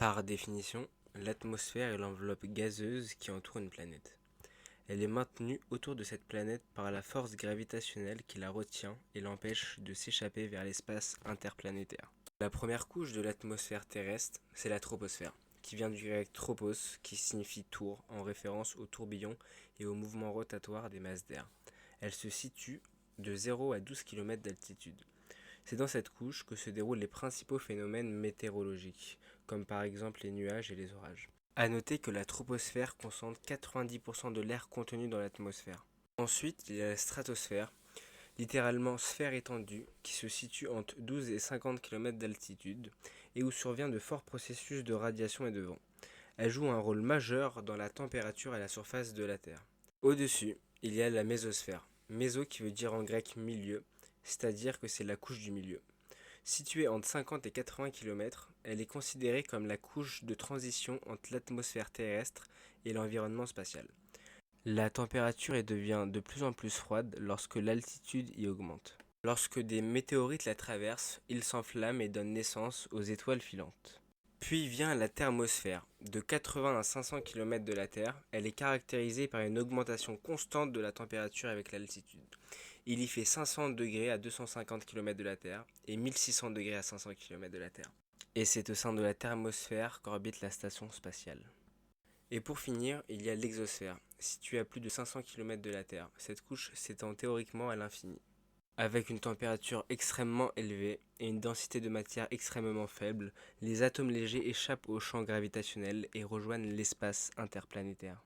Par définition, l'atmosphère est l'enveloppe gazeuse qui entoure une planète. Elle est maintenue autour de cette planète par la force gravitationnelle qui la retient et l'empêche de s'échapper vers l'espace interplanétaire. La première couche de l'atmosphère terrestre, c'est la troposphère, qui vient du grec tropos, qui signifie tour, en référence au tourbillon et au mouvement rotatoire des masses d'air. Elle se situe de 0 à 12 km d'altitude. C'est dans cette couche que se déroulent les principaux phénomènes météorologiques, comme par exemple les nuages et les orages. A noter que la troposphère concentre 90% de l'air contenu dans l'atmosphère. Ensuite, il y a la stratosphère, littéralement sphère étendue, qui se situe entre 12 et 50 km d'altitude et où survient de forts processus de radiation et de vent. Elle joue un rôle majeur dans la température à la surface de la Terre. Au-dessus, il y a la mésosphère. Méso qui veut dire en grec milieu, c'est-à-dire que c'est la couche du milieu. Située entre 50 et 80 km, elle est considérée comme la couche de transition entre l'atmosphère terrestre et l'environnement spatial. La température y devient de plus en plus froide lorsque l'altitude y augmente. Lorsque des météorites la traversent, ils s'enflamment et donnent naissance aux étoiles filantes. Puis vient la thermosphère. De 80 à 500 km de la Terre, elle est caractérisée par une augmentation constante de la température avec l'altitude. Il y fait 500 degrés à 250 km de la Terre et 1600 degrés à 500 km de la Terre. Et c'est au sein de la thermosphère qu'orbite la station spatiale. Et pour finir, il y a l'exosphère, située à plus de 500 km de la Terre. Cette couche s'étend théoriquement à l'infini. Avec une température extrêmement élevée et une densité de matière extrêmement faible, les atomes légers échappent au champ gravitationnel et rejoignent l'espace interplanétaire.